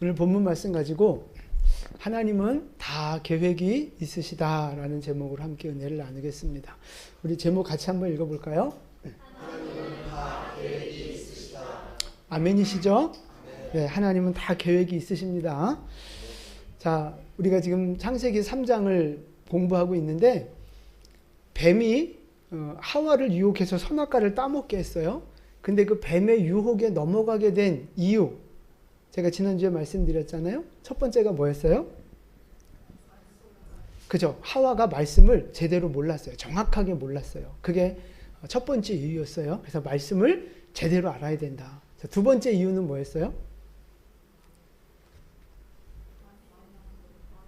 오늘 본문 말씀 가지고 하나님은 다 계획이 있으시다라는 제목으로 함께 은혜를 나누겠습니다. 우리 제목 같이 한번 읽어볼까요? 하나님은 다 계획이 있으시다. 아멘이시죠? 네, 하나님은 다 계획이 있으십니다. 자, 우리가 지금 창세기 3장을 공부하고 있는데 뱀이 하와를 유혹해서 선악과를 따먹게 했어요. 근데 그 뱀의 유혹에 넘어가게 된 이유, 제가 지난주에 말씀드렸잖아요. 첫 번째가 뭐였어요? 그죠? 하와가 말씀을 제대로 몰랐어요. 정확하게 몰랐어요. 그게 첫 번째 이유였어요. 그래서 말씀을 제대로 알아야 된다. 자, 두 번째 이유는 뭐였어요?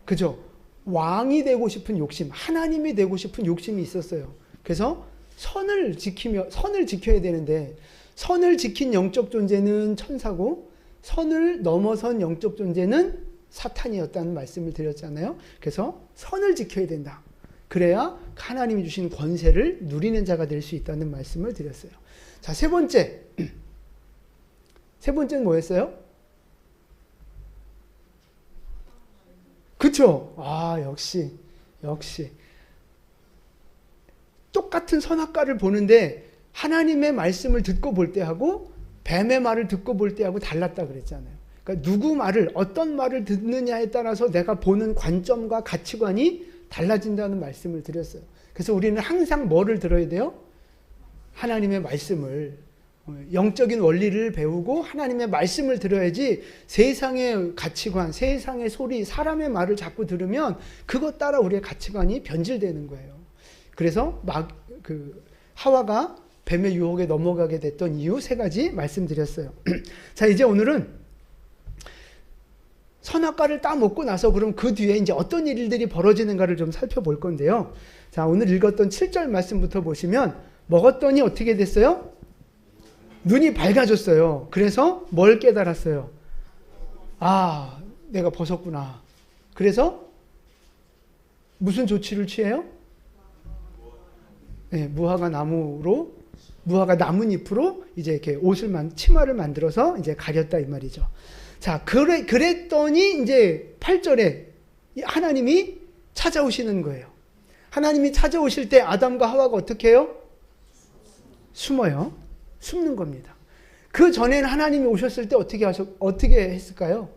그죠? 왕이 되고 싶은 욕심, 하나님이 되고 싶은 욕심이 있었어요. 그래서 선을 지켜야 되는데, 선을 지킨 영적 존재는 천사고, 선을 넘어선 영적 존재는 사탄이었다는 말씀을 드렸잖아요. 그래서 선을 지켜야 된다. 그래야 하나님이 주신 권세를 누리는 자가 될 수 있다는 말씀을 드렸어요. 자, 세 번째. 세 번째는 뭐였어요? 그쵸? 아, 역시. 똑같은 선악과를 보는데 하나님의 말씀을 듣고 볼 때하고 뱀의 말을 듣고 볼 때하고 달랐다 그랬잖아요. 그러니까 누구 말을, 어떤 말을 듣느냐에 따라서 내가 보는 관점과 가치관이 달라진다는 말씀을 드렸어요. 그래서 우리는 항상 뭐를 들어야 돼요? 하나님의 말씀을, 영적인 원리를 배우고 하나님의 말씀을 들어야지 세상의 가치관, 세상의 소리, 사람의 말을 자꾸 들으면 그것 따라 우리의 가치관이 변질되는 거예요. 그래서 하와가 뱀의 유혹에 넘어가게 됐던 이유 세 가지 말씀드렸어요. 자, 이제 오늘은 선악과를 따먹고 나서 그럼 그 뒤에 이제 어떤 일들이 벌어지는가를 좀 살펴볼 건데요. 자, 오늘 읽었던 7절 말씀부터 보시면 먹었더니 어떻게 됐어요? 눈이 밝아졌어요. 그래서 뭘 깨달았어요? 아, 내가 벗었구나. 그래서 무슨 조치를 취해요? 네, 무화과 나뭇잎으로 이제 이렇게 치마를 만들어서 이제 가렸다 이 말이죠. 자, 그랬더니 이제 8절에 하나님이 찾아오시는 거예요. 하나님이 찾아오실 때 아담과 하와가 어떻게 해요? 숨어요. 숨는 겁니다. 그 전에는 하나님이 오셨을 때 어떻게 했을까요?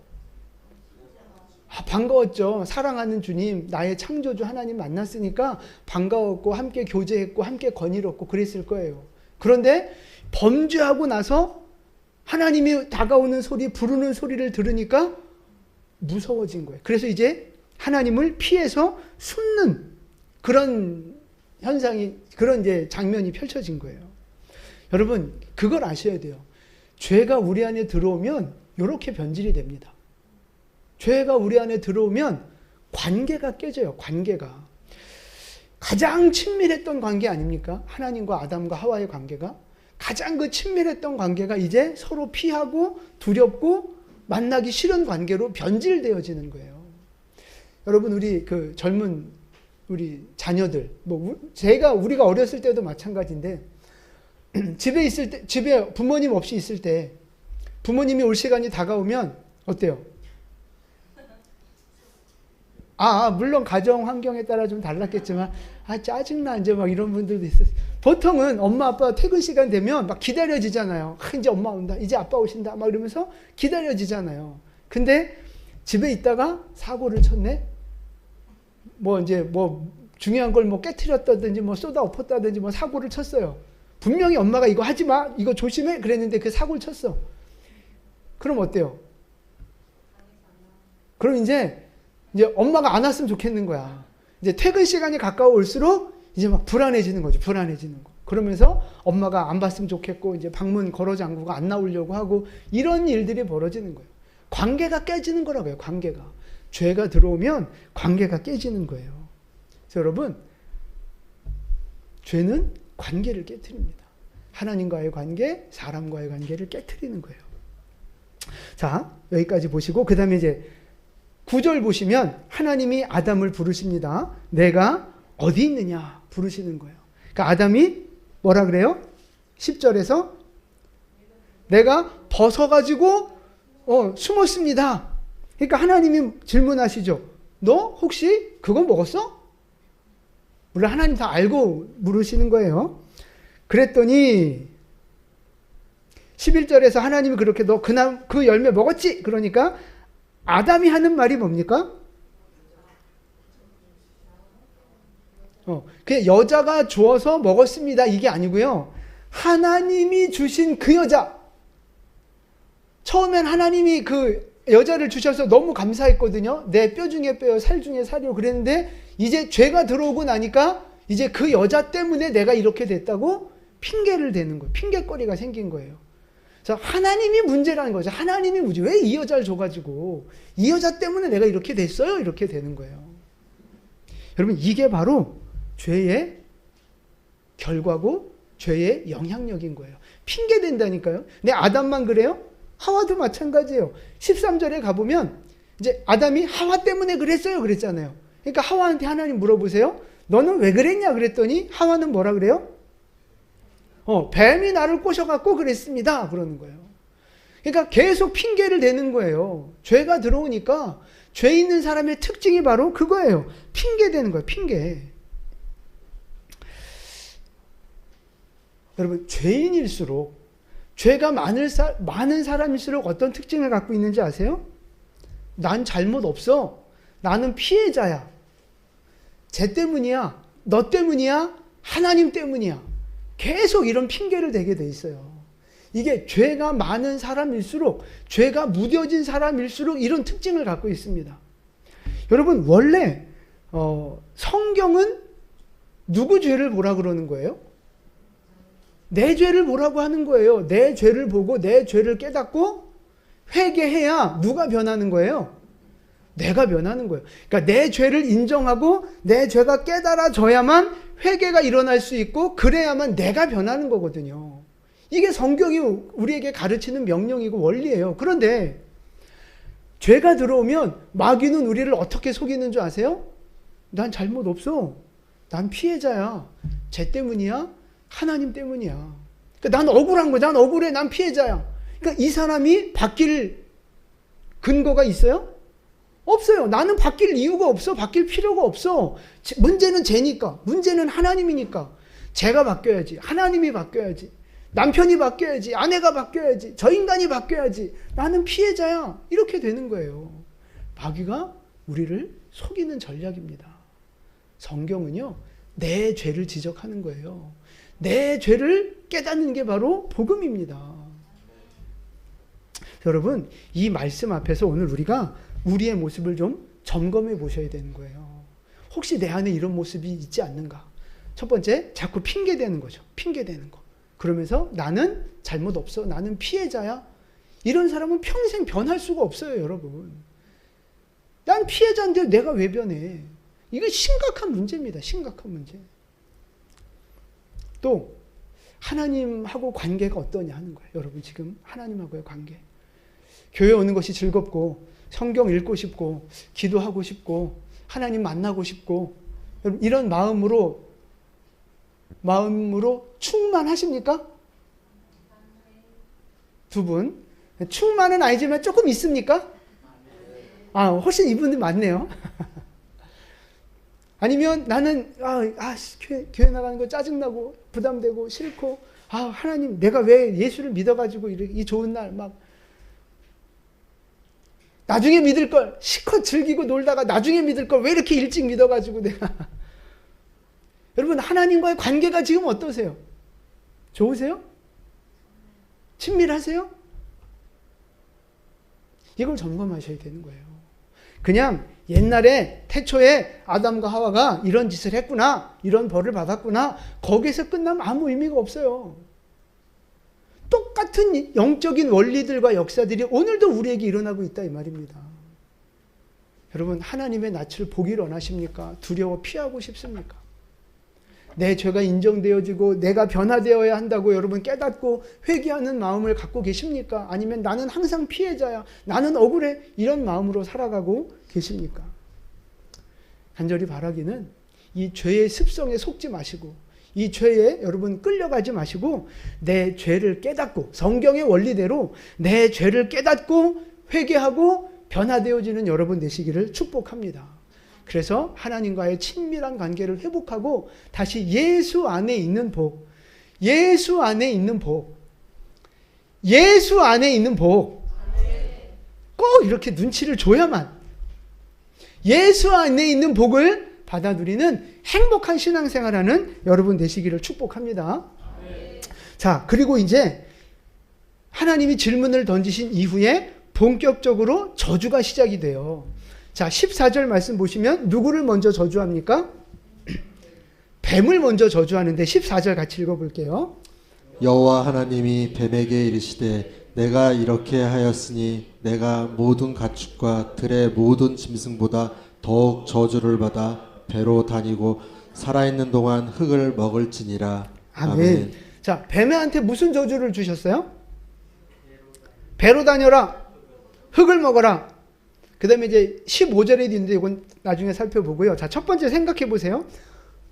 아, 반가웠죠. 사랑하는 주님, 나의 창조주 하나님 만났으니까 반가웠고 함께 교제했고 함께 건의롭고 그랬을 거예요. 그런데 범죄하고 나서 하나님이 다가오는 소리, 부르는 소리를 들으니까 무서워진 거예요. 그래서 이제 하나님을 피해서 숨는 그런 현상이, 그런 이제 장면이 펼쳐진 거예요. 여러분, 그걸 아셔야 돼요. 죄가 우리 안에 들어오면 이렇게 변질이 됩니다. 죄가 우리 안에 들어오면 관계가 깨져요. 관계가. 가장 친밀했던 관계 아닙니까? 하나님과 아담과 하와의 관계가. 가장 그 친밀했던 관계가 이제 서로 피하고 두렵고 만나기 싫은 관계로 변질되어지는 거예요. 여러분, 우리 그 젊은 우리 자녀들, 우리가 어렸을 때도 마찬가지인데, 집에 부모님 없이 있을 때, 부모님이 올 시간이 다가오면 어때요? 물론 가정 환경에 따라 좀 달랐겠지만, 짜증나, 이제 막 이런 분들도 있어요. 보통은 엄마, 아빠 퇴근 시간 되면 막 기다려지잖아요. 이제 엄마 온다, 이제 아빠 오신다, 막 이러면서 기다려지잖아요. 근데 집에 있다가 사고를 쳤네? 중요한 걸 깨트렸다든지, 쏟아 엎었다든지, 사고를 쳤어요. 분명히 엄마가 이거 하지 마, 이거 조심해, 그랬는데 그 사고를 쳤어. 그럼 어때요? 그럼 이제 엄마가 안 왔으면 좋겠는 거야. 이제 퇴근 시간이 가까워올수록 이제 막 불안해지는 거죠. 불안해지는 거. 그러면서 엄마가 안 봤으면 좋겠고, 이제 방문 걸어 잠그고 안 나오려고 하고, 이런 일들이 벌어지는 거예요. 관계가 깨지는 거라고요. 관계가. 죄가 들어오면 관계가 깨지는 거예요. 그래서 여러분, 죄는 관계를 깨트립니다. 하나님과의 관계, 사람과의 관계를 깨트리는 거예요. 자, 여기까지 보시고, 그 다음에 이제 9절 보시면 하나님이 아담을 부르십니다. 내가 어디 있느냐 부르시는 거예요. 그러니까 아담이 뭐라 그래요? 10절에서 내가 벗어가지고 숨었습니다. 그러니까 하나님이 질문하시죠. 너 혹시 그거 먹었어? 물론 하나님 다 알고 물으시는 거예요. 그랬더니 11절에서 하나님이 그렇게 너 그 열매 먹었지? 그러니까 아담이 하는 말이 뭡니까? 그 여자가 주어서 먹었습니다. 이게 아니고요. 하나님이 주신 그 여자. 처음엔 하나님이 그 여자를 주셔서 너무 감사했거든요. 내 뼈 중에 뼈요, 살 중에 살이요. 그랬는데 이제 죄가 들어오고 나니까 이제 그 여자 때문에 내가 이렇게 됐다고 핑계를 대는 거예요. 핑계거리가 생긴 거예요. 그래서 하나님이 문제라는 거죠. 하나님이 문제. 왜 이 여자를 줘가지고 이 여자 때문에 내가 이렇게 됐어요? 이렇게 되는 거예요. 여러분 이게 바로 죄의 결과고 죄의 영향력인 거예요. 핑계 댄다니까요. 근데 아담만 그래요? 하와도 마찬가지예요. 13절에 가보면 이제 아담이 하와 때문에 그랬어요 그랬잖아요. 그러니까 하와한테 하나님 물어보세요. 너는 왜 그랬냐 그랬더니 하와는 뭐라 그래요? 뱀이 나를 꼬셔갖고 그랬습니다. 그러는 거예요. 그러니까 계속 핑계를 대는 거예요. 죄가 들어오니까 죄 있는 사람의 특징이 바로 그거예요. 핑계 대는 거예요. 핑계. 여러분 죄인일수록 죄가 많은 사람일수록 어떤 특징을 갖고 있는지 아세요? 난 잘못 없어. 나는 피해자야. 쟤 때문이야. 너 때문이야. 하나님 때문이야. 계속 이런 핑계를 대게 돼 있어요. 이게 죄가 많은 사람일수록, 죄가 무뎌진 사람일수록 이런 특징을 갖고 있습니다. 여러분 원래 성경은 누구 죄를 보라 그러는 거예요? 내 죄를 보라고 하는 거예요. 내 죄를 보고 내 죄를 깨닫고 회개해야 누가 변하는 거예요? 내가 변하는 거예요. 그러니까 내 죄를 인정하고 내 죄가 깨달아져야만 회개가 일어날 수 있고 그래야만 내가 변하는 거거든요. 이게 성경이 우리에게 가르치는 명령이고 원리예요. 그런데 죄가 들어오면 마귀는 우리를 어떻게 속이는 줄 아세요? 난 잘못 없어. 난 피해자야. 쟤 때문이야? 하나님 때문이야. 그러니까 난 억울한 거야. 난 억울해. 난 피해자야. 그러니까 이 사람이 바뀔 근거가 있어요? 없어요. 나는 바뀔 이유가 없어. 바뀔 필요가 없어. 문제는 쟤니까. 문제는 하나님이니까. 쟤가 바뀌어야지. 하나님이 바뀌어야지. 남편이 바뀌어야지. 아내가 바뀌어야지. 저 인간이 바뀌어야지. 나는 피해자야. 이렇게 되는 거예요. 마귀가 우리를 속이는 전략입니다. 성경은요. 내 죄를 지적하는 거예요. 내 죄를 깨닫는 게 바로 복음입니다. 여러분 이 말씀 앞에서 오늘 우리가 우리의 모습을 좀 점검해 보셔야 되는 거예요. 혹시 내 안에 이런 모습이 있지 않는가? 첫 번째, 자꾸 핑계대는 거죠. 핑계대는 거. 그러면서 나는 잘못 없어. 나는 피해자야. 이런 사람은 평생 변할 수가 없어요, 여러분. 난 피해자인데 내가 왜 변해? 이거 심각한 문제입니다. 심각한 문제. 또 하나님하고 관계가 어떠냐 하는 거예요. 여러분 지금 하나님하고의 관계. 교회 오는 것이 즐겁고 성경 읽고 싶고 기도하고 싶고 하나님 만나고 싶고 여러분 이런 마음으로 충만하십니까? 두 분. 충만은 아니지만 조금 있습니까? 훨씬 이분들 많네요. 아니면 나는 교회 나가는 거 짜증나고 부담되고 싫고 하나님 내가 왜 예수를 믿어가지고 이 좋은 날 막 나중에 믿을 걸 실컷 즐기고 놀다가 나중에 믿을 걸 왜 이렇게 일찍 믿어가지고 내가 여러분 하나님과의 관계가 지금 어떠세요? 좋으세요? 친밀하세요? 이걸 점검하셔야 되는 거예요. 그냥 옛날에 태초에 아담과 하와가 이런 짓을 했구나, 이런 벌을 받았구나, 거기서 끝나면 아무 의미가 없어요. 똑같은 영적인 원리들과 역사들이 오늘도 우리에게 일어나고 있다 이 말입니다. 여러분 하나님의 낯을 보기를 원하십니까? 두려워 피하고 싶습니까? 내 죄가 인정되어지고 내가 변화되어야 한다고 여러분 깨닫고 회개하는 마음을 갖고 계십니까? 아니면 나는 항상 피해자야, 나는 억울해, 이런 마음으로 살아가고 계십니까? 간절히 바라기는 이 죄의 습성에 속지 마시고 이 죄에 여러분 끌려가지 마시고 내 죄를 깨닫고 성경의 원리대로 내 죄를 깨닫고 회개하고 변화되어지는 여러분 되시기를 축복합니다. 그래서 하나님과의 친밀한 관계를 회복하고 다시 예수 안에 있는 복, 예수 안에 있는 복, 예수 안에 있는 복, 꼭 이렇게 눈치를 줘야만 예수 안에 있는 복을 받아 누리는 행복한 신앙생활하는 여러분 되시기를 축복합니다. 자, 그리고 이제 하나님이 질문을 던지신 이후에 본격적으로 저주가 시작이 돼요. 자, 14절 말씀 보시면 누구를 먼저 저주합니까? 뱀을 먼저 저주하는데 14절 같이 읽어볼게요. 여호와 하나님이 뱀에게 이르시되 내가 이렇게 하였으니 내가 모든 가축과 들의 모든 짐승보다 더욱 저주를 받아 배로 다니고 살아있는 동안 흙을 먹을지니라. 아멘. 자, 뱀한테 무슨 저주를 주셨어요? 배로 다녀라. 흙을 먹어라. 그 다음에 이제 15절에 있는데 이건 나중에 살펴보고요. 자, 첫 번째 생각해 보세요.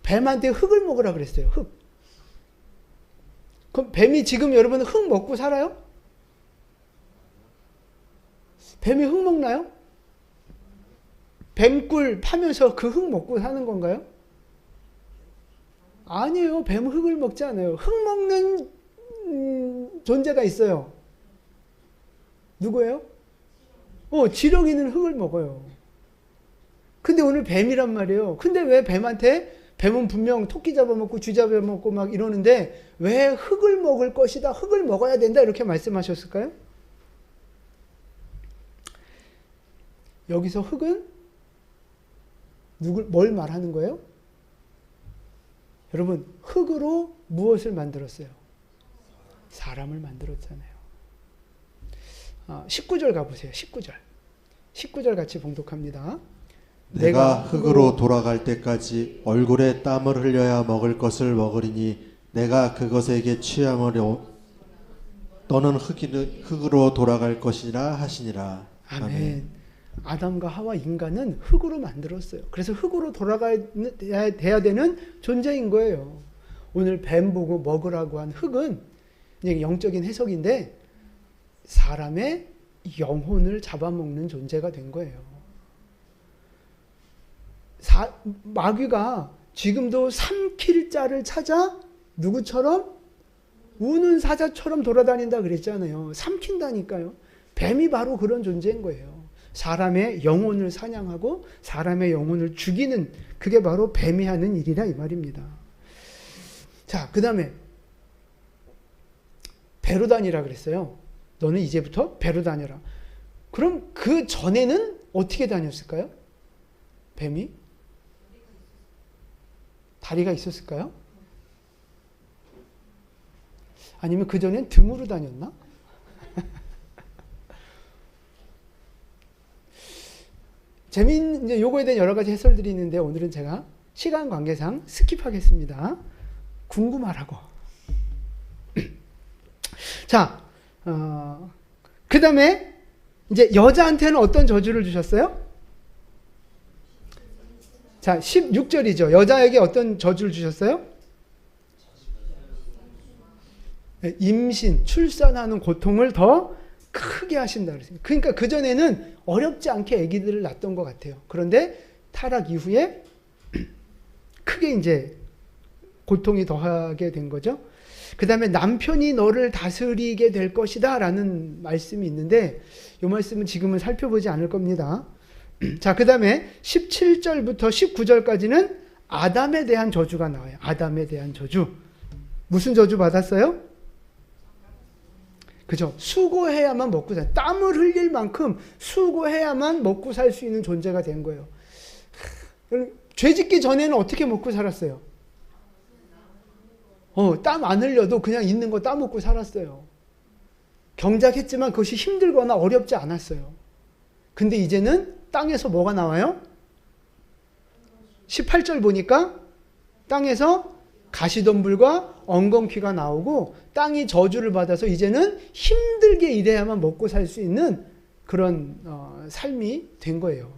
뱀한테 흙을 먹으라 그랬어요. 흙. 그럼 뱀이 지금 여러분 흙 먹고 살아요? 뱀이 흙 먹나요? 뱀꿀 파면서 그 흙 먹고 사는 건가요? 아니에요. 뱀 흙을 먹지 않아요. 흙 먹는 존재가 있어요. 누구예요? 지렁이는 흙을 먹어요. 근데 오늘 뱀이란 말이에요. 근데 왜 뱀은 분명 토끼 잡아먹고 쥐 잡아먹고 막 이러는데 왜 흙을 먹을 것이다, 흙을 먹어야 된다 이렇게 말씀하셨을까요? 여기서 흙은 뭘 말하는 거예요? 여러분, 흙으로 무엇을 만들었어요? 사람을 만들었잖아요. 19절 가보세요. 19절 같이 봉독합니다. 내가 흙으로 돌아갈 때까지 얼굴에 땀을 흘려야 먹을 것을 먹으리니 내가 그것에게 취함을 너는 흙으로 돌아갈 것이라 하시니라. 아멘. 아담과 하와 인간은 흙으로 만들었어요. 그래서 흙으로 돌아가야 되는 존재인 거예요. 오늘 뱀 보고 먹으라고 한 흙은 영적인 해석인데 사람의 영혼을 잡아먹는 존재가 된 거예요. 마귀가 지금도 삼킬 자를 찾아 누구처럼? 우는 사자처럼 돌아다닌다 그랬잖아요. 삼킨다니까요. 뱀이 바로 그런 존재인 거예요. 사람의 영혼을 사냥하고 사람의 영혼을 죽이는, 그게 바로 뱀이 하는 일이라 이 말입니다. 자, 그 다음에 배로 다니라 그랬어요. 너는 이제부터 배로 다녀라. 그럼 그 전에는 어떻게 다녔을까요? 뱀이? 다리가 있었을까요? 아니면 그 전엔 등으로 다녔나? 이제 요거에 대한 여러 가지 해설들이 있는데 오늘은 제가 시간 관계상 스킵하겠습니다. 궁금하라고. 자, 그 다음에 이제 여자한테는 어떤 저주를 주셨어요? 자, 16절이죠. 여자에게 어떤 저주를 주셨어요? 임신, 출산하는 고통을 더 크게 하신다 그랬습니다. 그러니까 그전에는 어렵지 않게 아기들을 낳았던 것 같아요. 그런데 타락 이후에 크게 이제 고통이 더하게 된 거죠. 그 다음에 남편이 너를 다스리게 될 것이다 라는 말씀이 있는데 이 말씀은 지금은 살펴보지 않을 겁니다. 자, 그 다음에 17절부터 19절까지는 아담에 대한 저주가 나와요. 아담에 대한 저주. 무슨 저주 받았어요? 그죠? 수고해야만 먹고 살, 땀을 흘릴 만큼 수고해야만 먹고 살 수 있는 존재가 된 거예요. 죄 짓기 전에는 어떻게 먹고 살았어요? 땀 안 흘려도 그냥 있는 거 따먹고 살았어요. 경작했지만 그것이 힘들거나 어렵지 않았어요. 근데 이제는 땅에서 뭐가 나와요? 18절 보니까 땅에서 가시덤불과 엉겅퀴가 나오고 땅이 저주를 받아서 이제는 힘들게 일해야만 먹고 살 수 있는 그런 삶이 된 거예요.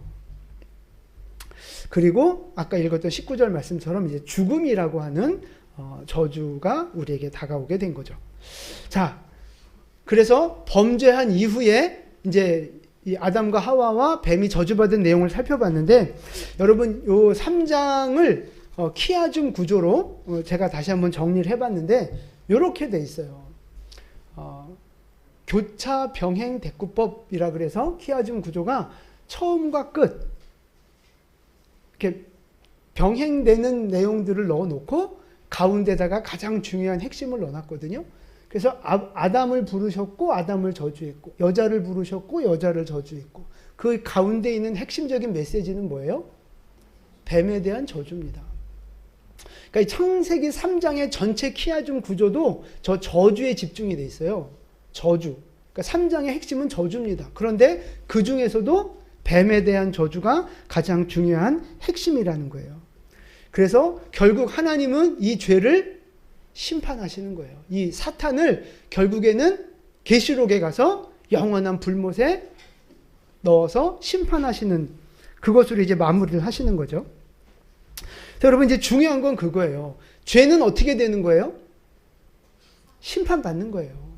그리고 아까 읽었던 19절 말씀처럼 이제 죽음이라고 하는 저주가 우리에게 다가오게 된 거죠. 자, 그래서 범죄한 이후에 이제 이 아담과 하와와 뱀이 저주받은 내용을 살펴봤는데 여러분 요 3장을 키아즘 구조로 제가 다시 한번 정리를 해봤는데 이렇게 돼 있어요. 교차 병행 대꾸법이라 그래서 키아즘 구조가 처음과 끝 이렇게 병행되는 내용들을 넣어놓고 가운데다가 가장 중요한 핵심을 넣어놨거든요. 그래서 아담을 부르셨고 아담을 저주했고 여자를 부르셨고 여자를 저주했고 그 가운데 있는 핵심적인 메시지는 뭐예요? 뱀에 대한 저주입니다. 그러니까 이 창세기 3장의 전체 키아즘 구조도 저 저주에 집중이 돼 있어요. 저주. 그러니까 3장의 핵심은 저주입니다. 그런데 그 중에서도 뱀에 대한 저주가 가장 중요한 핵심이라는 거예요. 그래서 결국 하나님은 이 죄를 심판하시는 거예요. 이 사탄을 결국에는 계시록에 가서 영원한 불못에 넣어서 심판하시는 그것으로 이제 마무리를 하시는 거죠. 자, 여러분 이제 중요한 건 그거예요. 죄는 어떻게 되는 거예요? 심판받는 거예요.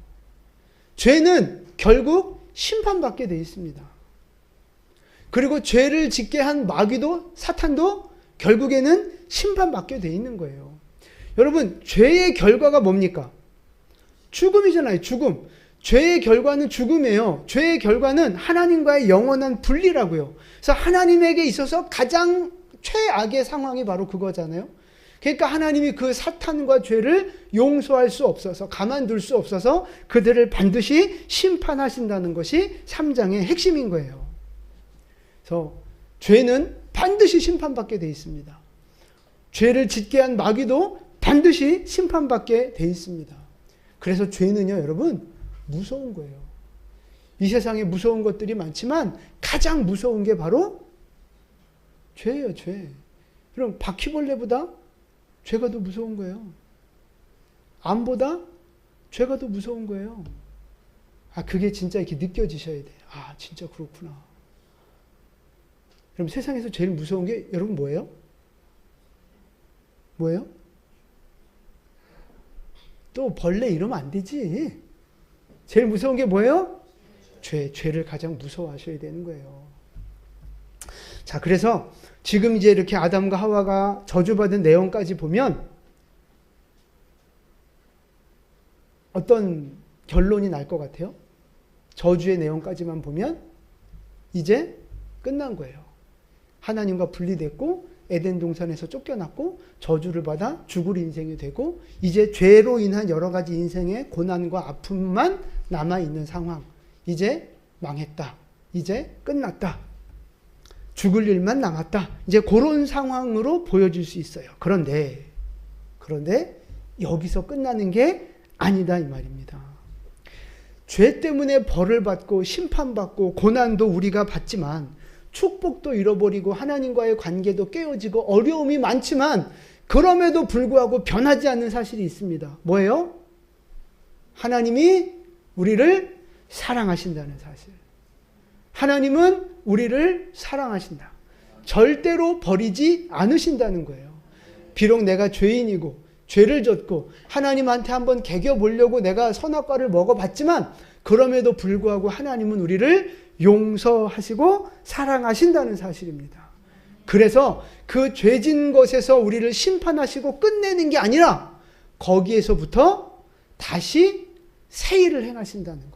죄는 결국 심판받게 돼 있습니다. 그리고 죄를 짓게 한 마귀도 사탄도 결국에는 심판받게 돼 있는 거예요. 여러분 죄의 결과가 뭡니까? 죽음이잖아요. 죽음. 죄의 결과는 죽음이에요. 죄의 결과는 하나님과의 영원한 분리라고요. 그래서 하나님에게 있어서 가장 최악의 상황이 바로 그거잖아요. 그러니까 하나님이 그 사탄과 죄를 용서할 수 없어서 가만둘 수 없어서 그들을 반드시 심판하신다는 것이 3장의 핵심인 거예요. 그래서 죄는 반드시 심판받게 돼 있습니다. 죄를 짓게 한 마귀도 반드시 심판받게 돼 있습니다. 그래서 죄는요, 여러분, 무서운 거예요. 이 세상에 무서운 것들이 많지만 가장 무서운 게 바로 죄예요, 죄. 그럼 바퀴벌레보다 죄가 더 무서운 거예요. 암보다 죄가 더 무서운 거예요. 아, 그게 진짜 이렇게 느껴지셔야 돼요. 아, 진짜 그렇구나. 그럼 세상에서 제일 무서운 게 여러분 뭐예요? 뭐예요? 또 벌레 이러면 안 되지. 제일 무서운 게 뭐예요? 죄를 가장 무서워하셔야 되는 거예요. 자, 그래서 지금 이제 이렇게 아담과 하와가 저주받은 내용까지 보면 어떤 결론이 날 것 같아요? 저주의 내용까지만 보면 이제 끝난 거예요. 하나님과 분리됐고 에덴 동산에서 쫓겨났고 저주를 받아 죽을 인생이 되고 이제 죄로 인한 여러 가지 인생의 고난과 아픔만 남아있는 상황. 이제 망했다. 이제 끝났다. 죽을 일만 남았다. 이제 그런 상황으로 보여질 수 있어요. 그런데 여기서 끝나는 게 아니다 이 말입니다. 죄 때문에 벌을 받고 심판받고 고난도 우리가 받지만 축복도 잃어버리고 하나님과의 관계도 깨어지고 어려움이 많지만 그럼에도 불구하고 변하지 않는 사실이 있습니다. 뭐예요? 하나님이 우리를 사랑하신다는 사실. 하나님은 우리를 사랑하신다. 절대로 버리지 않으신다는 거예요. 비록 내가 죄인이고 죄를 졌고 하나님한테 한번 개겨 보려고 내가 선악과를 먹어봤지만 그럼에도 불구하고 하나님은 우리를 용서하시고 사랑하신다는 사실입니다. 그래서 그 죄진 것에서 우리를 심판하시고 끝내는 게 아니라 거기에서부터 다시 새 일을 행하신다는 거예요.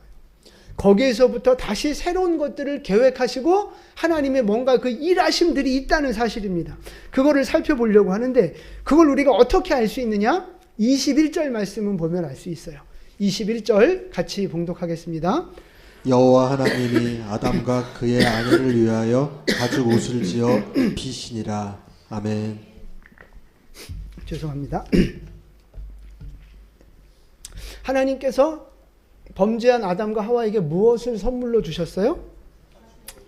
거기에서부터 다시 새로운 것들을 계획하시고 하나님의 뭔가 그 일하심들이 있다는 사실입니다. 그거를 살펴보려고 하는데 그걸 우리가 어떻게 알 수 있느냐? 21절 말씀은 보면 알 수 있어요. 21절 같이 봉독하겠습니다. 여호와 하나님이 아담과 그의 아내를 위하여 가죽 옷을 지어 입히시니라. 아멘. 죄송합니다. 하나님께서 범죄한 아담과 하와에게 무엇을 선물로 주셨어요?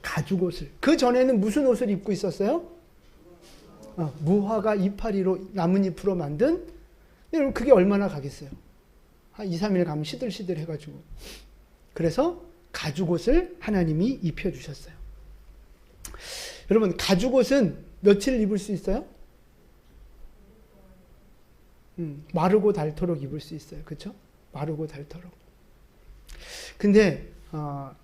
가죽 옷을. 그 전에는 무슨 옷을 입고 있었어요? 무화과 이파리로 나뭇잎으로 만든. 여러분 그게 얼마나 가겠어요? 한 2, 3일 가면 시들시들 해가지고. 그래서 가죽 옷을 하나님이 입혀주셨어요. 여러분 가죽 옷은 며칠 입을 수 있어요? 마르고 닳도록 입을 수 있어요. 그렇죠? 마르고 닳도록. 근데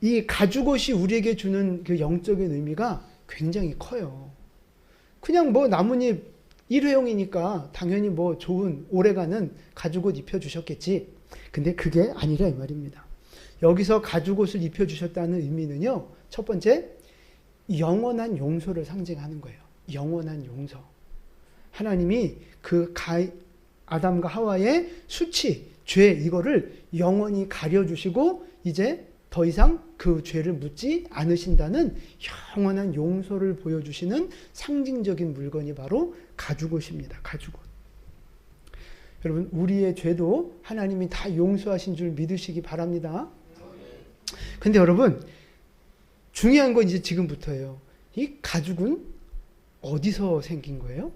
이 가죽옷이 우리에게 주는 그 영적인 의미가 굉장히 커요. 그냥 뭐 나뭇잎 일회용이니까 당연히 뭐 좋은 오래가는 가죽옷 입혀주셨겠지. 근데 그게 아니라 이 말입니다. 여기서 가죽옷을 입혀주셨다는 의미는요, 첫 번째, 영원한 용서를 상징하는 거예요. 영원한 용서. 하나님이 아담과 하와의 수치, 죄, 이거를 영원히 가려주시고 이제 더 이상 그 죄를 묻지 않으신다는 영원한 용서를 보여주시는 상징적인 물건이 바로 가죽옷입니다. 가죽옷. 여러분, 우리의 죄도 하나님이 다 용서하신 줄 믿으시기 바랍니다. 근데 여러분, 중요한 건 이제 지금부터예요. 이 가죽은 어디서 생긴 거예요?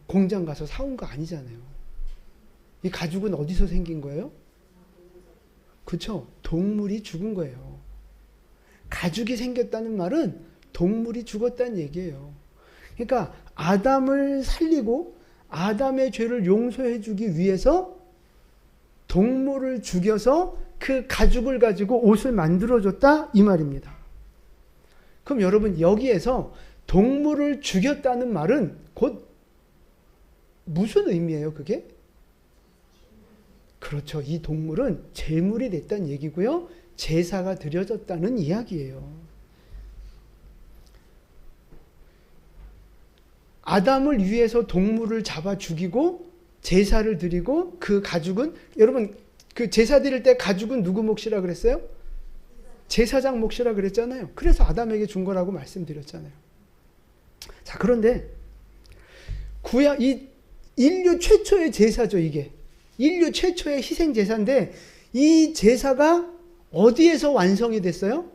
공장 가서 사온 거 아니잖아요. 이 가죽은 어디서 생긴 거예요? 그렇죠? 동물이 죽은 거예요. 가죽이 생겼다는 말은 동물이 죽었다는 얘기예요. 그러니까 아담을 살리고 아담의 죄를 용서해 주기 위해서 동물을 죽여서 그 가죽을 가지고 옷을 만들어줬다 이 말입니다. 그럼 여러분, 여기에서 동물을 죽였다는 말은 곧 무슨 의미예요, 그게? 그렇죠. 이 동물은 제물이 됐다는 얘기고요. 제사가 드려졌다는 이야기예요. 아담을 위해서 동물을 잡아 죽이고 제사를 드리고 그 가죽은, 여러분, 그 제사 드릴 때 가죽은 누구 몫이라 그랬어요? 제사장 몫이라 그랬잖아요. 그래서 아담에게 준 거라고 말씀드렸잖아요. 자, 그런데 이 인류 최초의 제사죠, 이게. 인류 최초의 희생 제사인데 이 제사가 어디에서 완성이 됐어요?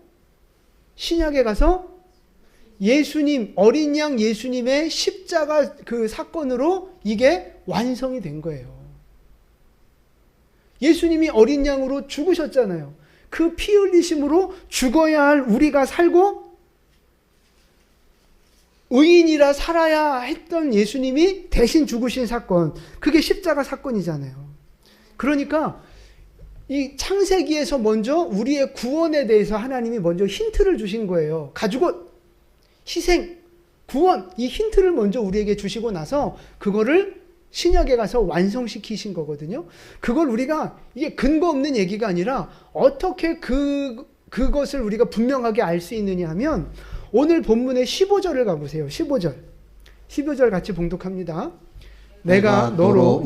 신약에 가서 예수님, 어린 양 예수님의 십자가 그 사건으로 이게 완성이 된 거예요. 예수님이 어린 양으로 죽으셨잖아요. 그 피 흘리심으로 죽어야 할 우리가 살고 의인이라 살아야 했던 예수님이 대신 죽으신 사건, 그게 십자가 사건이잖아요. 그러니까 이 창세기에서 먼저 우리의 구원에 대해서 하나님이 먼저 힌트를 주신 거예요. 가죽옷, 희생, 구원, 이 힌트를 먼저 우리에게 주시고 나서 그거를 신약에 가서 완성시키신 거거든요. 그걸 우리가, 이게 근거 없는 얘기가 아니라 어떻게 그것을 우리가 분명하게 알 수 있느냐 하면 오늘 본문의 15절을 가보세요. 15절 같이 봉독합니다. 내가 너로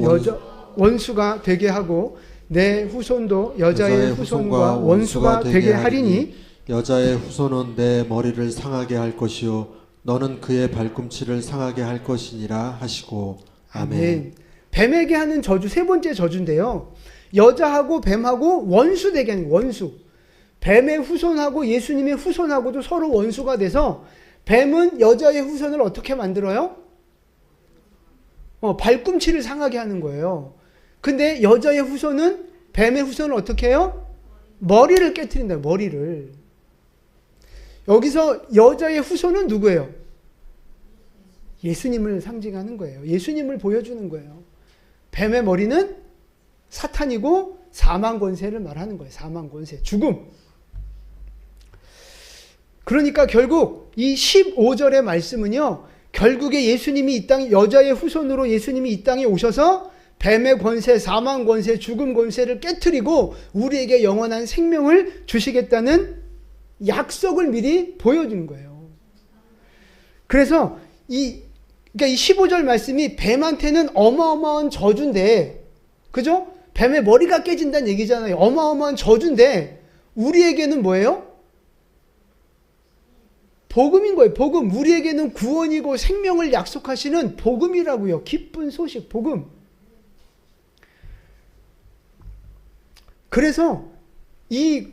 원수가 되게 하고 내 후손도 여자의 후손과 원수가 되게 하리니 여자의 후손은 내 머리를 상하게 할 것이요 너는 그의 발꿈치를 상하게 할 것이니라 하시고. 아멘. 뱀에게 하는 저주, 세 번째 저주인데요. 여자하고 뱀하고 원수 되게 하는, 원수. 뱀의 후손하고 예수님의 후손하고도 서로 원수가 돼서 뱀은 여자의 후손을 어떻게 만들어요? 발꿈치를 상하게 하는 거예요. 근데 여자의 후손은 뱀의 후손을 어떻게 해요? 머리를 깨트린다, 머리를. 여기서 여자의 후손은 누구예요? 예수님을 상징하는 거예요. 예수님을 보여주는 거예요. 뱀의 머리는 사탄이고 사망 권세를 말하는 거예요. 사망 권세, 죽음. 그러니까 결국 이 15절의 말씀은요, 결국에 예수님이 이 땅, 여자의 후손으로 예수님이 이 땅에 오셔서 뱀의 권세, 사망 권세, 죽음 권세를 깨트리고 우리에게 영원한 생명을 주시겠다는 약속을 미리 보여주는 거예요. 그래서 그러니까 이 15절 말씀이 뱀한테는 어마어마한 저주인데, 그죠? 뱀의 머리가 깨진다는 얘기잖아요. 어마어마한 저주인데 우리에게는 뭐예요? 복음인 거예요. 복음. 우리에게는 구원이고 생명을 약속하시는 복음이라고요. 기쁜 소식, 복음. 그래서 이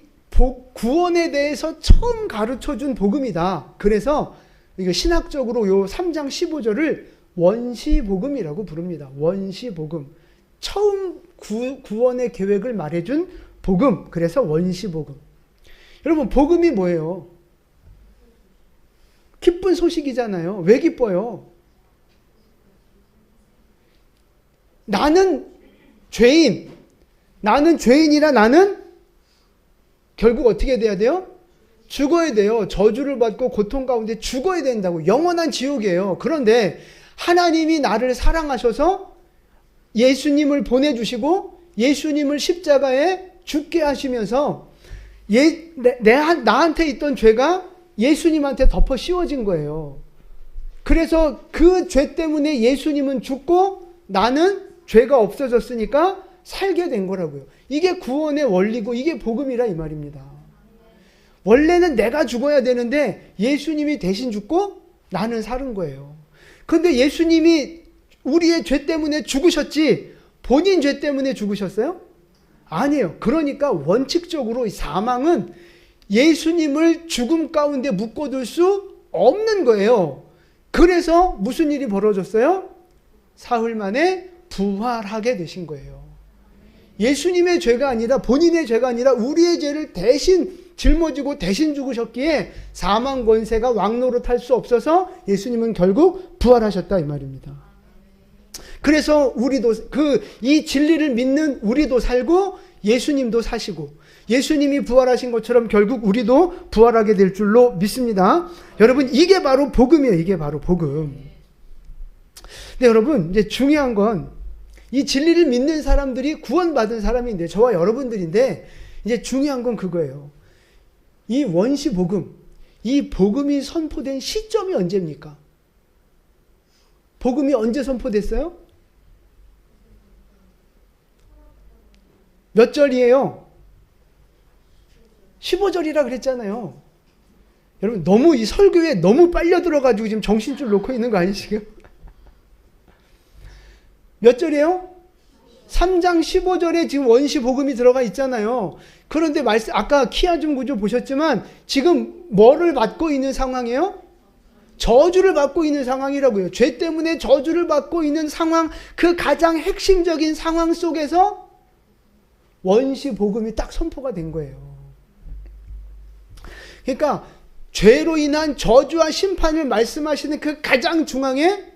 구원에 대해서 처음 가르쳐준 복음이다. 그래서 이거 신학적으로 요 3장 15절을 원시복음이라고 부릅니다. 원시복음. 처음 구원의 계획을 말해준 복음. 그래서 원시복음. 여러분, 복음이 뭐예요? 기쁜 소식이잖아요. 왜 기뻐요? 나는 죄인, 나는 죄인이라 나는 결국 어떻게 돼야 돼요? 죽어야 돼요. 저주를 받고 고통 가운데 죽어야 된다고. 영원한 지옥이에요. 그런데 하나님이 나를 사랑하셔서 예수님을 보내주시고 예수님을 십자가에 죽게 하시면서 나한테 있던 죄가 예수님한테 덮어 씌워진 거예요. 그래서 그 죄 때문에 예수님은 죽고 나는 죄가 없어졌으니까 살게 된 거라고요. 이게 구원의 원리고 이게 복음이라 이 말입니다. 원래는 내가 죽어야 되는데 예수님이 대신 죽고 나는 사는 거예요. 그런데 예수님이 우리의 죄 때문에 죽으셨지 본인 죄 때문에 죽으셨어요? 아니에요. 그러니까 원칙적으로 사망은 예수님을 죽음 가운데 묶어둘 수 없는 거예요. 그래서 무슨 일이 벌어졌어요? 사흘 만에 부활하게 되신 거예요. 예수님의 죄가 아니라 본인의 죄가 아니라 우리의 죄를 대신 짊어지고 대신 죽으셨기에 사망 권세가 왕노릇할 수 없어서 예수님은 결국 부활하셨다 이 말입니다. 그래서 우리도 이 진리를 믿는 우리도 살고 예수님도 사시고 예수님이 부활하신 것처럼 결국 우리도 부활하게 될 줄로 믿습니다. 여러분 이게 바로 복음이에요. 이게 바로 복음. 근데 여러분 이제 중요한 건 이 진리를 믿는 사람들이 구원받은 사람인데 저와 여러분들인데 이제 중요한 건 그거예요. 이 원시 복음, 이 복음이 선포된 시점이 언제입니까? 복음이 언제 선포됐어요? 몇 절이에요? 15절이라 그랬잖아요. 여러분 너무 이 설교에 너무 빨려 들어가지고 지금 정신줄 놓고 있는 거 아니시게요? 몇 절이에요? 3장 15절에 지금 원시 복음이 들어가 있잖아요. 그런데 아까 키아즘 구조 보셨지만 지금 뭐를 받고 있는 상황이에요? 저주를 받고 있는 상황이라고요. 죄 때문에 저주를 받고 있는 상황, 그 가장 핵심적인 상황 속에서 원시 복음이 딱 선포가 된 거예요. 그러니까 죄로 인한 저주와 심판을 말씀하시는 그 가장 중앙에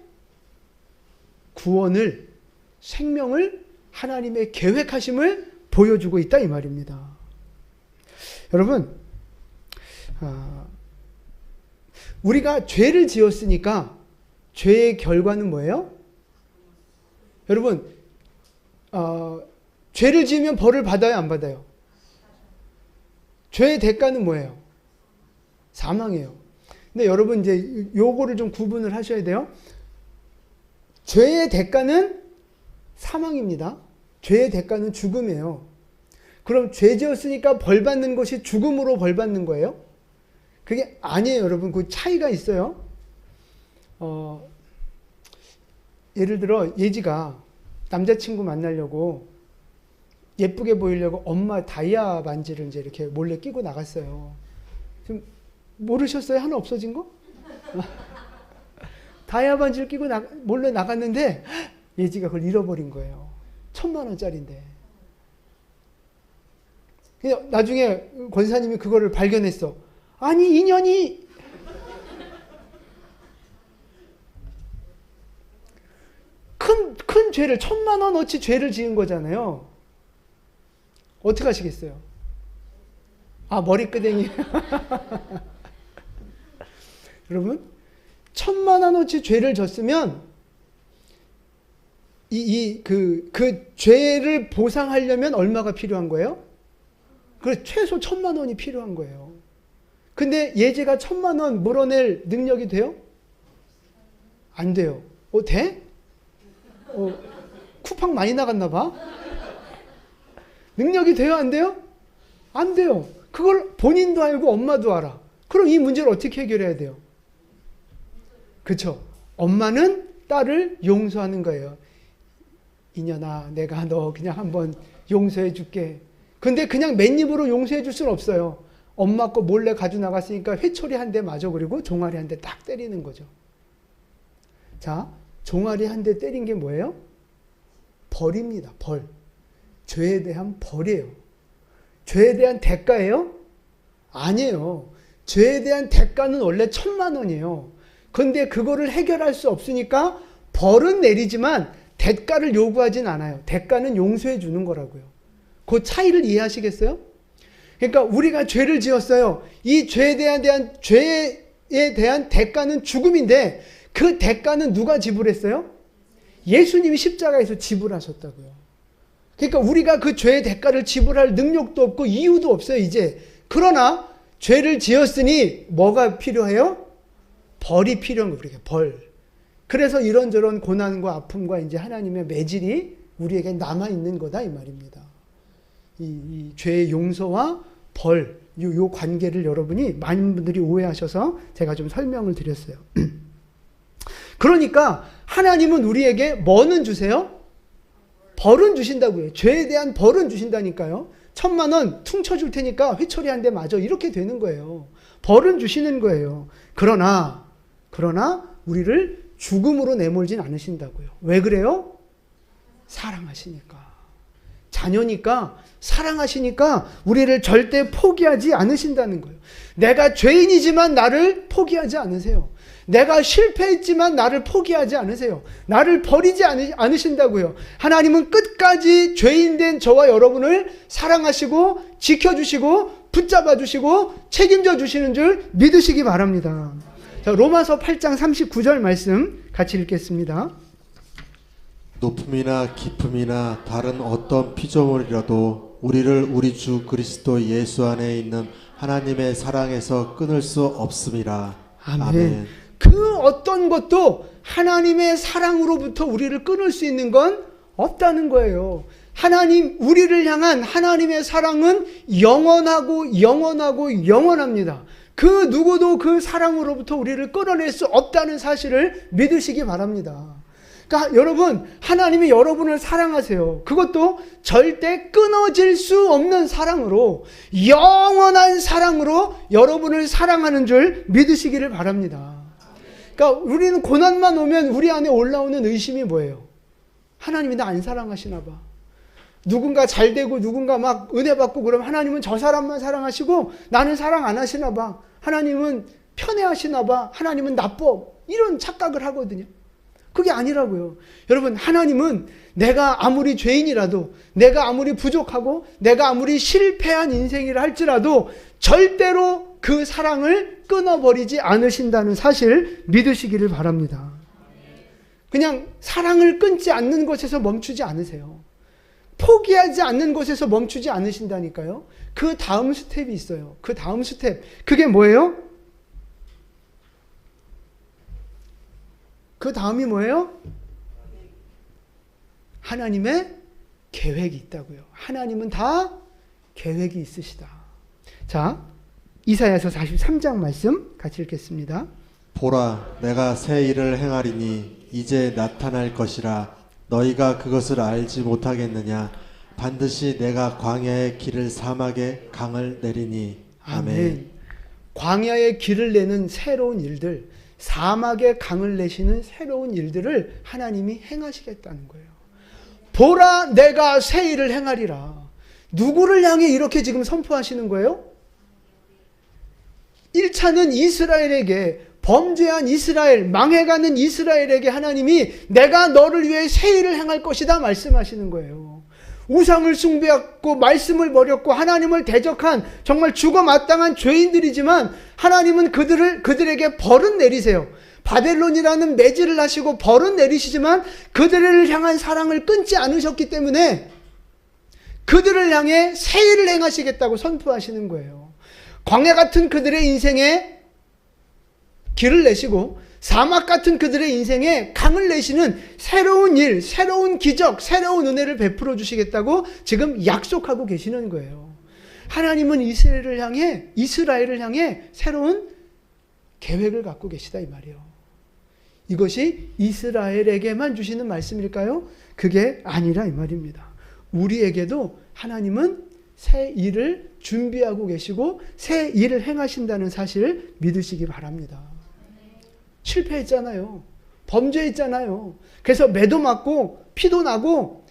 구원을, 생명을 하나님의 계획하심을 보여주고 있다 이 말입니다. 여러분 우리가 죄를 지었으니까 죄의 결과는 뭐예요? 여러분 죄를 지으면 벌을 받아요 안 받아요? 죄의 대가는 뭐예요? 사망이에요. 근데 여러분 이제 요거를 좀 구분을 하셔야 돼요. 죄의 대가는 사망입니다. 죄의 대가는 죽음이에요. 그럼 죄 지었으니까 벌 받는 것이 죽음으로 벌 받는 거예요? 그게 아니에요, 여러분. 그 차이가 있어요. 예를 들어 예지가 남자친구 만나려고 예쁘게 보이려고 엄마 다이아 반지를 이제 이렇게 몰래 끼고 나갔어요. 좀 모르셨어요? 하나 없어진 거? 다이아 반지를 끼고 몰래 나갔는데 예지가 그걸 잃어버린 거예요. 1,000,000원짜리인데. 나중에 권사님이 그거를 발견했어. 아니 인연이 큰 죄를 1,000,000원어치 죄를 지은 거잖아요. 어떻게 하시겠어요? 아 머리끄댕이. 여러분 1,000,000원어치 죄를 졌으면 그 죄를 보상하려면 얼마가 필요한 거예요? 그래 최소 1,000,000원이 필요한 거예요. 근데 예제가 1,000,000원 물어낼 능력이 돼요? 안 돼요. 돼? 쿠팡 많이 나갔나 봐? 능력이 돼요? 안 돼요? 안 돼요. 그걸 본인도 알고 엄마도 알아. 그럼 이 문제를 어떻게 해결해야 돼요? 그렇죠. 엄마는 딸을 용서하는 거예요. 이년아, 내가 너 그냥 한번 용서해 줄게. 근데 그냥 맨입으로 용서해 줄 수는 없어요. 엄마 거 몰래 가지고 나갔으니까 회초리 한 대 맞아 그리고 종아리 한 대 딱 때리는 거죠. 자, 종아리 한 대 때린 게 뭐예요? 벌입니다. 벌. 죄에 대한 벌이에요. 죄에 대한 대가예요? 아니에요. 죄에 대한 대가는 원래 1,000,000원이에요. 근데 그거를 해결할 수 없으니까 벌은 내리지만 대가를 요구하진 않아요. 대가는 용서해 주는 거라고요. 그 차이를 이해하시겠어요? 그러니까 우리가 죄를 지었어요. 이 죄에 대한 대가는 죽음인데 그 대가는 누가 지불했어요? 예수님이 십자가에서 지불하셨다고요. 그러니까 우리가 그 죄의 대가를 지불할 능력도 없고 이유도 없어요, 이제. 그러나 죄를 지었으니 뭐가 필요해요? 벌이 필요한 거예요, 우리에게 벌. 그래서 이런저런 고난과 아픔과 이제 하나님의 매질이 우리에게 남아있는 거다, 이 말입니다. 이 죄의 용서와 벌, 요 관계를 여러분이 많은 분들이 오해하셔서 제가 좀 설명을 드렸어요. 그러니까 하나님은 우리에게 뭐는 주세요? 벌은 주신다고요. 죄에 대한 벌은 주신다니까요. 1,000,000원 퉁쳐줄 테니까 회초리 한 대 맞아. 이렇게 되는 거예요. 벌은 주시는 거예요. 그러나 우리를 죽음으로 내몰진 않으신다고요. 왜 그래요? 사랑하시니까. 자녀니까, 사랑하시니까 우리를 절대 포기하지 않으신다는 거예요. 내가 죄인이지만 나를 포기하지 않으세요. 내가 실패했지만 나를 포기하지 않으세요. 나를 버리지 않으신다고요. 하나님은 끝까지 죄인된 저와 여러분을 사랑하시고 지켜주시고 붙잡아 주시고 책임져 주시는 줄 믿으시기 바랍니다. 자, 로마서 8장 39절 말씀 같이 읽겠습니다. 높음이나 깊음이나 다른 어떤 피조물이라도 우리를 우리 주 그리스도 예수 안에 있는 하나님의 사랑에서 끊을 수 없음이라. 아멘. 그 어떤 것도 하나님의 사랑으로부터 우리를 끊을 수 있는 건 없다는 거예요. 우리를 향한 하나님의 사랑은 영원하고 영원합니다. 그 누구도 그 사랑으로부터 우리를 끊어낼 수 없다는 사실을 믿으시기 바랍니다. 그러니까 여러분, 하나님이 여러분을 사랑하세요. 그것도 절대 끊어질 수 없는 사랑으로, 영원한 사랑으로 여러분을 사랑하는 줄 믿으시기를 바랍니다. 그러니까 우리는 고난만 오면 우리 안에 올라오는 의심이 뭐예요? 하나님이 나 안 사랑하시나 봐. 누군가 잘 되고 누군가 막 은혜 받고 그러면 하나님은 저 사람만 사랑하시고 나는 사랑 안 하시나 봐. 하나님은 편애하시나 봐. 하나님은 나빠. 이런 착각을 하거든요. 그게 아니라고요. 여러분, 하나님은 내가 아무리 죄인이라도, 내가 아무리 부족하고, 내가 아무리 실패한 인생이라 할지라도 절대로 그 사랑을 끊어버리지 않으신다는 사실 믿으시기를 바랍니다. 그냥 사랑을 끊지 않는 것에서 멈추지 않으세요. 포기하지 않는 것에서 멈추지 않으신다니까요. 그 다음 스텝이 있어요. 그 다음 스텝. 그게 뭐예요? 그 다음이 뭐예요? 하나님의 계획이 있다고요. 하나님은 다 계획이 있으시다. 자, 이사야서 43장 말씀 같이 읽겠습니다. 보라, 내가 새 일을 행하리니 이제 나타날 것이라. 너희가 그것을 알지 못하겠느냐? 반드시 내가 광야의 길을 사막에 강을 내리니. 아멘. 광야의 길을 내는 새로운 일들, 사막에 강을 내시는 새로운 일들을 하나님이 행하시겠다는 거예요. 보라, 내가 새 일을 행하리라. 누구를 향해 이렇게 지금 선포하시는 거예요? 1차는 이스라엘에게, 범죄한 이스라엘, 망해가는 이스라엘에게 하나님이 내가 너를 위해 새 일을 행할 것이다 말씀하시는 거예요. 우상을 숭배했고 말씀을 버렸고 하나님을 대적한 정말 죽어 마땅한 죄인들이지만 하나님은 그들에게 벌은 내리세요. 바벨론이라는 매질을 하시고 벌은 내리시지만 그들을 향한 사랑을 끊지 않으셨기 때문에 그들을 향해 새 일을 행하시겠다고 선포하시는 거예요. 광야 같은 그들의 인생에 길을 내시고 사막 같은 그들의 인생에 강을 내시는 새로운 일, 새로운 기적, 새로운 은혜를 베풀어 주시겠다고 지금 약속하고 계시는 거예요. 하나님은 이스라엘을 향해 새로운 계획을 갖고 계시다 이 말이에요. 이것이 이스라엘에게만 주시는 말씀일까요? 그게 아니라 이 말입니다. 우리에게도 하나님은 새 일을 준비하고 계시고 새 일을 행하신다는 사실 믿으시기 바랍니다. 실패했잖아요. 범죄했잖아요. 그래서 매도 맞고 피도 나고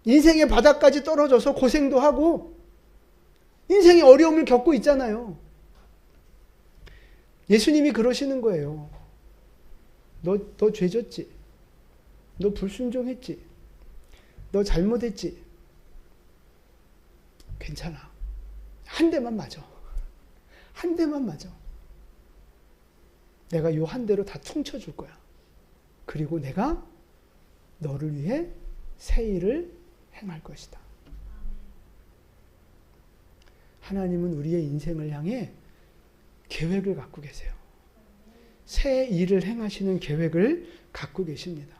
인생의 바닥까지 떨어져서 고생도 하고 인생의 어려움을 겪고 있잖아요. 예수님이 그러시는 거예요. 너 죄졌지? 너 불순종했지? 너 잘못했지? 괜찮아. 한 대만 맞아. 한 대만 맞아. 내가 요 한 대로 다 퉁쳐줄 거야. 그리고 내가 너를 위해 새 일을 행할 것이다. 하나님은 우리의 인생을 향해 계획을 갖고 계세요. 새 일을 행하시는 계획을 갖고 계십니다.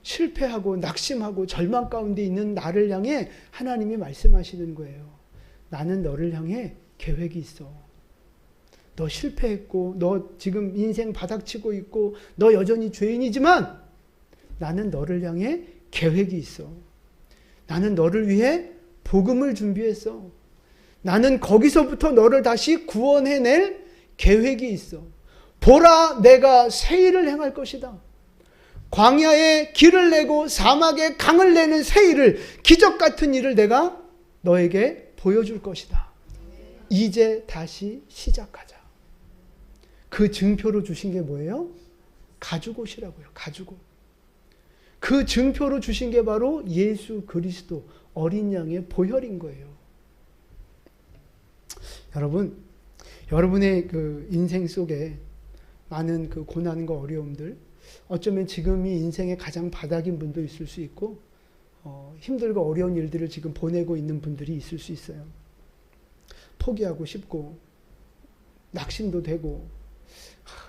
실패하고 낙심하고 절망 가운데 있는 나를 향해 하나님이 말씀하시는 거예요. 나는 너를 향해 계획이 있어. 너 실패했고 너 지금 인생 바닥치고 있고 너 여전히 죄인이지만 나는 너를 향해 계획이 있어. 나는 너를 위해 복음을 준비했어. 나는 거기서부터 너를 다시 구원해낼 계획이 있어. 보라, 내가 새 일을 행할 것이다. 광야에 길을 내고 사막에 강을 내는 새 일을, 기적 같은 일을 내가 너에게 보여줄 것이다. 이제 다시 시작하자. 그 증표로 주신 게 뭐예요? 가죽옷이라고요. 가죽옷. 그 증표로 주신 게 바로 예수 그리스도 어린 양의 보혈인 거예요. 여러분, 여러분의 그 인생 속에 많은 그 고난과 어려움들, 어쩌면 지금이 인생의 가장 바닥인 분도 있을 수 있고, 힘들고 어려운 일들을 지금 보내고 있는 분들이 있을 수 있어요. 포기하고 싶고, 낙심도 되고,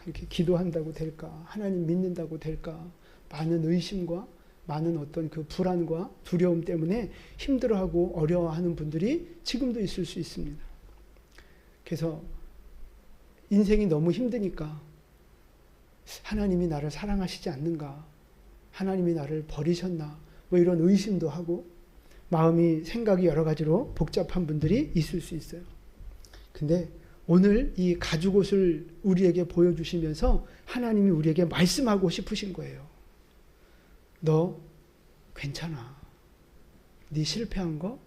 이렇게 기도한다고 될까? 하나님 믿는다고 될까? 많은 의심과 많은 어떤 그 불안과 두려움 때문에 힘들어하고 어려워하는 분들이 지금도 있을 수 있습니다. 그래서 인생이 너무 힘드니까 하나님이 나를 사랑하시지 않는가? 하나님이 나를 버리셨나? 뭐 이런 의심도 하고 마음이 생각이 여러 가지로 복잡한 분들이 있을 수 있어요. 근데 오늘 이 가죽옷을 우리에게 보여주시면서 하나님이 우리에게 말씀하고 싶으신 거예요. 너 괜찮아. 네 실패한 거,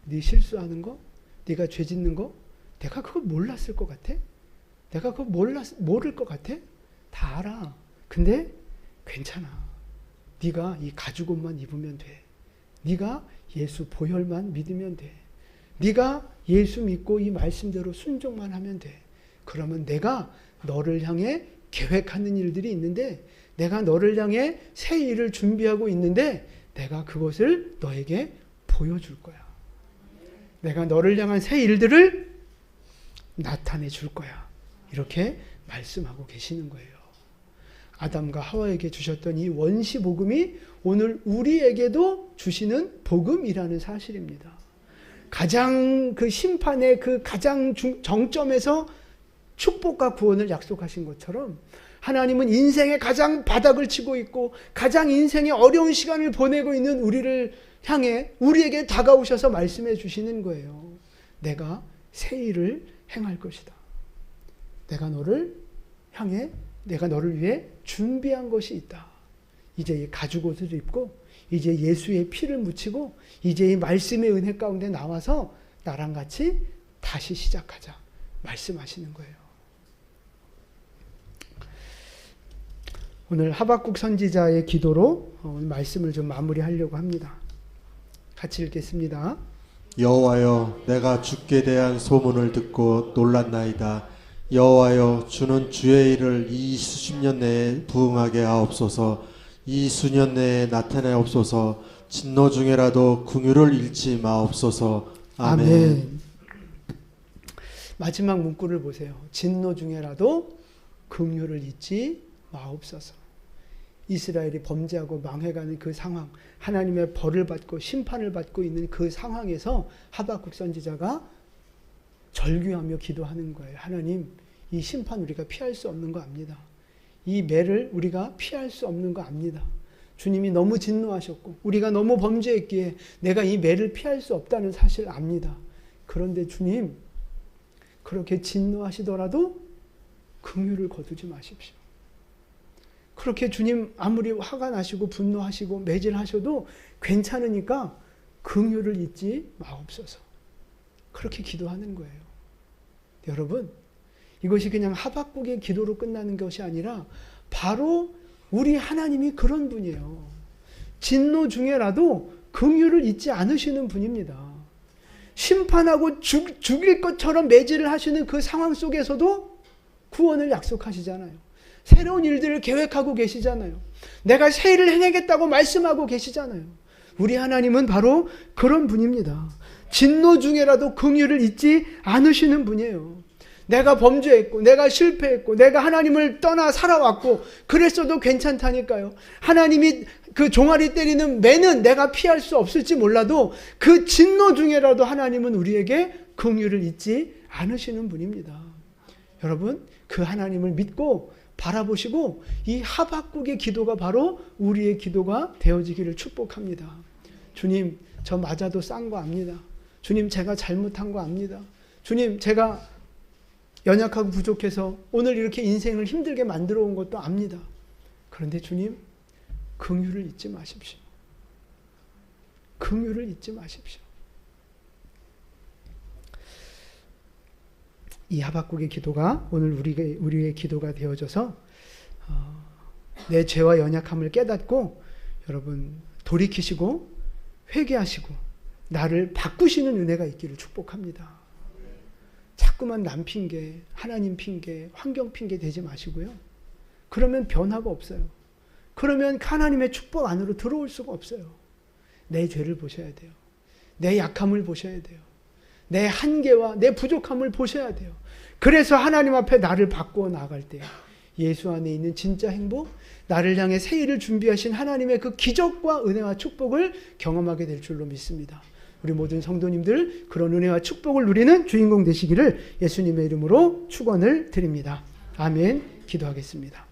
네 실수하는 거, 네가 죄 짓는 거, 내가 그거 몰랐을 것 같아? 내가 그거 모를 것 같아? 다 알아. 근데 괜찮아. 네가 이 가죽옷만 입으면 돼. 네가 예수 보혈만 믿으면 돼. 네가 예수 믿고 이 말씀대로 순종만 하면 돼. 그러면 내가 너를 향해 계획하는 일들이 있는데, 내가 너를 향해 새 일을 준비하고 있는데 내가 그것을 너에게 보여줄 거야. 내가 너를 향한 새 일들을 나타내 줄 거야. 이렇게 말씀하고 계시는 거예요. 아담과 하와에게 주셨던 이 원시 복음이 오늘 우리에게도 주시는 복음이라는 사실입니다. 가장 그 심판의 그 가장 정점에서 축복과 구원을 약속하신 것처럼 하나님은 인생의 가장 바닥을 치고 있고 가장 인생의 어려운 시간을 보내고 있는 우리를 향해 우리에게 다가오셔서 말씀해 주시는 거예요. 내가 새 일을 행할 것이다. 내가 너를 향해, 내가 너를 위해 준비한 것이 있다. 이제 이 가죽옷을 입고 이제 예수의 피를 묻히고 이제 이 말씀의 은혜 가운데 나와서 나랑 같이 다시 시작하자 말씀하시는 거예요. 오늘 하박국 선지자의 기도로 오늘 말씀을 좀 마무리하려고 합니다. 같이 읽겠습니다. 여호와여, 내가 주께 대한 소문을 듣고 놀랐나이다. 여호와여, 주는 주의 일을 이 수십 년 내에 부응하게 하옵소서. 이 수년 내에 나타내옵소서. 진노 중에라도 긍휼을 잃지 마옵소서. 아멘. 아멘. 마지막 문구를 보세요. 진노 중에라도 긍휼을 잊지 마옵소서. 이스라엘이 범죄하고 망해가는 그 상황, 하나님의 벌을 받고 심판을 받고 있는 그 상황에서 하박국 선지자가 절규하며 기도하는 거예요. 하나님, 이 심판 우리가 피할 수 없는 거 압니다. 이 매를 우리가 피할 수 없는 거 압니다. 주님이 너무 진노하셨고 우리가 너무 범죄했기에 내가 이 매를 피할 수 없다는 사실 압니다. 그런데 주님, 그렇게 진노하시더라도 긍휼을 거두지 마십시오. 그렇게 주님 아무리 화가 나시고 분노하시고 매질하셔도 괜찮으니까 긍휼을 잊지 마옵소서. 그렇게 기도하는 거예요. 여러분, 이것이 그냥 하박국의 기도로 끝나는 것이 아니라 바로 우리 하나님이 그런 분이에요. 진노 중에라도 긍휼을 잊지 않으시는 분입니다. 심판하고 죽일 것처럼 매질을 하시는 그 상황 속에서도 구원을 약속하시잖아요. 새로운 일들을 계획하고 계시잖아요. 내가 새 일을 해내겠다고 말씀하고 계시잖아요. 우리 하나님은 바로 그런 분입니다. 진노 중에라도 긍휼을 잊지 않으시는 분이에요. 내가 범죄했고 내가 실패했고 내가 하나님을 떠나 살아왔고 그랬어도 괜찮다니까요. 하나님이 그 종아리 때리는 매는 내가 피할 수 없을지 몰라도 그 진노 중에라도 하나님은 우리에게 긍휼을 잊지 않으시는 분입니다. 여러분, 그 하나님을 믿고 바라보시고 이 하박국의 기도가 바로 우리의 기도가 되어지기를 축복합니다. 주님, 저 맞아도 싼 거 압니다. 주님, 제가 잘못한 거 압니다. 주님, 제가 연약하고 부족해서 오늘 이렇게 인생을 힘들게 만들어 온 것도 압니다. 그런데 주님, 긍휼을 잊지 마십시오. 긍휼을 잊지 마십시오. 이 하박국의 기도가 오늘 우리의 기도가 되어져서 내 죄와 연약함을 깨닫고 여러분 돌이키시고 회개하시고 나를 바꾸시는 은혜가 있기를 축복합니다. 자꾸만 남 핑계, 하나님 핑계, 환경 핑계 대지 마시고요. 그러면 변화가 없어요. 그러면 하나님의 축복 안으로 들어올 수가 없어요. 내 죄를 보셔야 돼요. 내 약함을 보셔야 돼요. 내 한계와 내 부족함을 보셔야 돼요. 그래서 하나님 앞에 나를 바꾸어 나아갈 때 예수 안에 있는 진짜 행복, 나를 향해 새 일을 준비하신 하나님의 그 기적과 은혜와 축복을 경험하게 될 줄로 믿습니다. 우리 모든 성도님들 그런 은혜와 축복을 누리는 주인공 되시기를 예수님의 이름으로 축원을 드립니다. 아멘. 기도하겠습니다.